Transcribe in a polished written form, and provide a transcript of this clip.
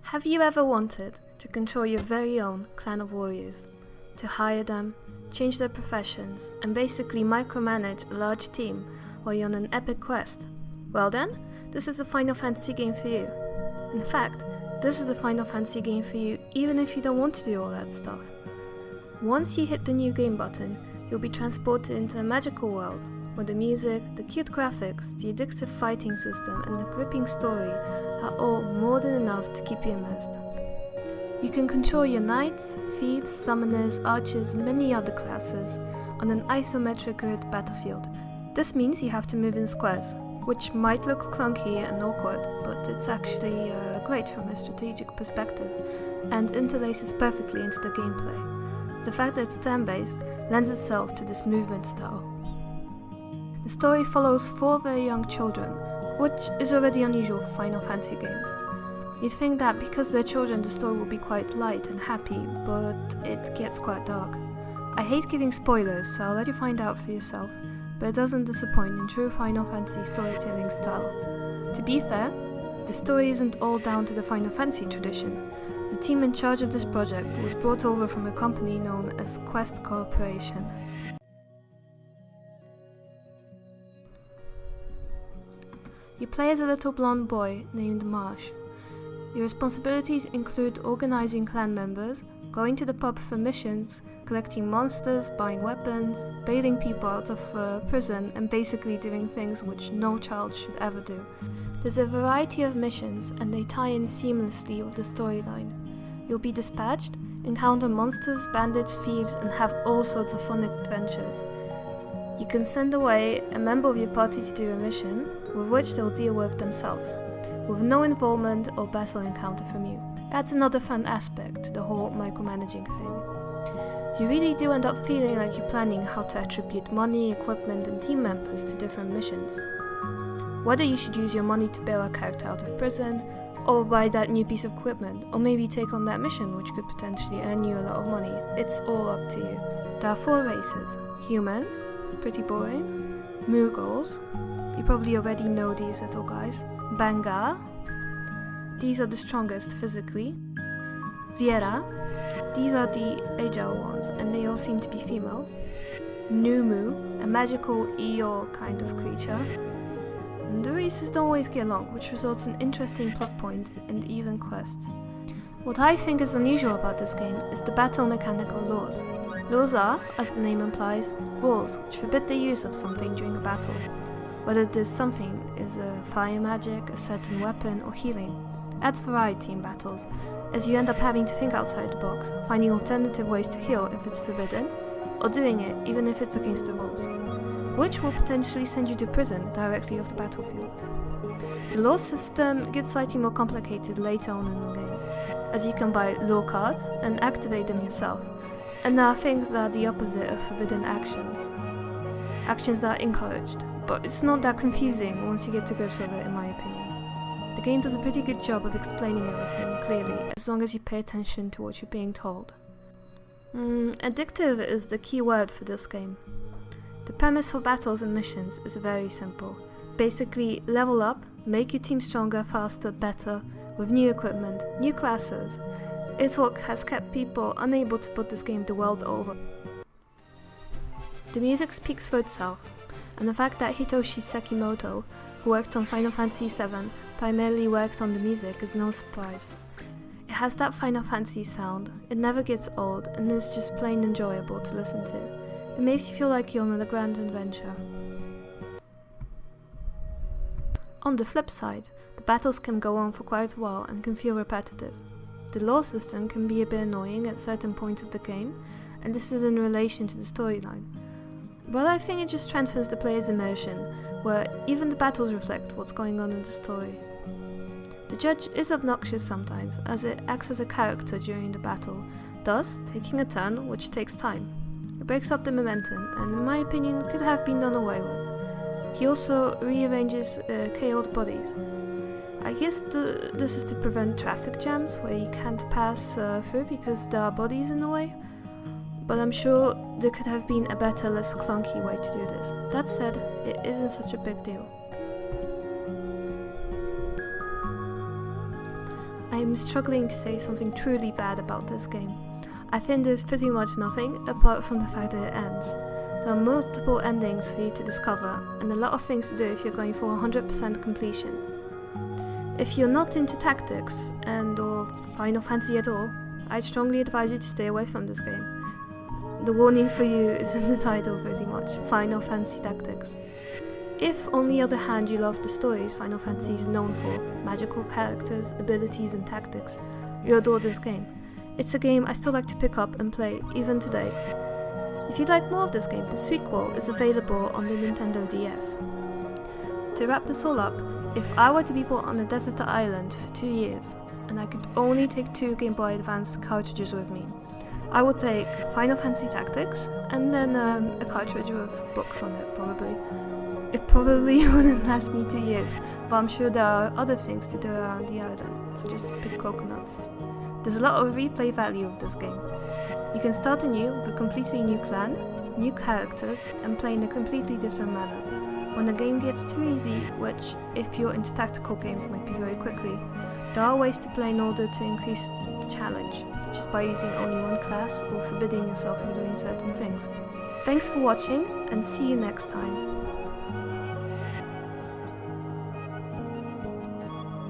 Have you ever wanted to control your very own clan of warriors? To hire them, change their professions, and basically micromanage a large team while you're on an epic quest? Well then, this is the Final Fantasy game for you. In fact, this is the Final Fantasy game for you even if you don't want to do all that stuff. Once you hit the new game button, you'll be transported into a magical world where the music, the cute graphics, the addictive fighting system, and the gripping story are all more than enough to keep you immersed. You can control your knights, thieves, summoners, archers, and many other classes on an isometric grid battlefield. This means you have to move in squares, which might look clunky and awkward, but it's actually great from a strategic perspective and interlaces perfectly into the gameplay. The fact that it's turn-based lends itself to this movement style. The story follows 4 very young children, which is already unusual for Final Fantasy games. You'd think that because they're children the story will be quite light and happy, but it gets quite dark. I hate giving spoilers, so I'll let you find out for yourself, but it doesn't disappoint in true Final Fantasy storytelling style. To be fair, the story isn't all down to the Final Fantasy tradition. The team in charge of this project was brought over from a company known as Quest Corporation. You play as a little blonde boy named Marsh. Your responsibilities include organizing clan members, going to the pub for missions, collecting monsters, buying weapons, bailing people out of prison, and basically doing things which no child should ever do. There's a variety of missions and they tie in seamlessly with the storyline. You'll be dispatched, encounter monsters, bandits, thieves, and have all sorts of fun adventures. You can send away a member of your party to do a mission, with which they'll deal with themselves, with no involvement or battle encounter from you. That's another fun aspect to the whole micromanaging thing. You really do end up feeling like you're planning how to attribute money, equipment, and team members to different missions. Whether you should use your money to bail a character out of prison, or buy that new piece of equipment, or maybe take on that mission which could potentially earn you a lot of money, it's all up to you. There are 4 races: humans, pretty boring, Mughals, you probably already know these little guys, Bangar, these are the strongest physically, Viera, these are the agile ones and they all seem to be female, Numu, a magical Eeyore kind of creature, and the races don't always get along, which results in interesting plot points and even quests. What I think is unusual about this game is the battle mechanical laws. Laws are, as the name implies, rules which forbid the use of something during a battle. Whether this something is a fire magic, a certain weapon, or healing. Adds variety in battles, as you end up having to think outside the box, finding alternative ways to heal if it's forbidden, or doing it even if it's against the rules, which will potentially send you to prison directly off the battlefield. The law system gets slightly more complicated later on in the game, as you can buy law cards and activate them yourself, and there are things that are the opposite of forbidden actions. Actions that are encouraged, but it's not that confusing once you get to grips with it in my opinion. The game does a pretty good job of explaining everything clearly, as long as you pay attention to what you're being told. Addictive is the key word for this game. The premise for battles and missions is very simple. Basically, level up, make your team stronger, faster, better, with new equipment, new classes. It's what has kept people unable to put this game the world over. The music speaks for itself, and the fact that Hitoshi Sekimoto, who worked on Final Fantasy VII, primarily worked on the music is no surprise. It has that Final Fantasy sound, it never gets old, and is just plain enjoyable to listen to. It makes you feel like you're on a grand adventure. On the flip side, the battles can go on for quite a while and can feel repetitive. The lore system can be a bit annoying at certain points of the game, and this is in relation to the storyline. But I think it just strengthens the player's immersion, where even the battles reflect what's going on in the story. The judge is obnoxious sometimes, as it acts as a character during the battle, thus taking a turn which takes time. It breaks up the momentum, and in my opinion could have been done away with. He also rearranges KO'd bodies. I guess this is to prevent traffic jams where you can't pass through because there are bodies in the way. But I'm sure there could have been a better, less clunky way to do this. That said, it isn't such a big deal. I am struggling to say something truly bad about this game. I think there's pretty much nothing apart from the fact that it ends. There are multiple endings for you to discover, and a lot of things to do if you're going for 100% completion. If you're not into tactics and or Final Fantasy at all, I'd strongly advise you to stay away from this game. The warning for you is in the title pretty much, Final Fantasy Tactics. If, on the other hand, you love the stories Final Fantasy is known for, magical characters, abilities and tactics, you adore this game. It's a game I still like to pick up and play, even today. If you'd like more of this game, the sequel is available on the Nintendo DS. To wrap this all up, if I were to be put on a desert island for 2 years, and I could only take 2 Game Boy Advance cartridges with me, I would take Final Fantasy Tactics, and then a cartridge with books on it, probably. It probably wouldn't last me 2 years, but I'm sure there are other things to do around the island, such as pick coconuts. There's a lot of replay value of this game. You can start anew with a completely new clan, new characters, and play in a completely different manner. When the game gets too easy, which, if you're into tactical games, might be very quickly, there are ways to play in order to increase the challenge, such as by using only one class or forbidding yourself from doing certain things. Thanks for watching, and see you next time.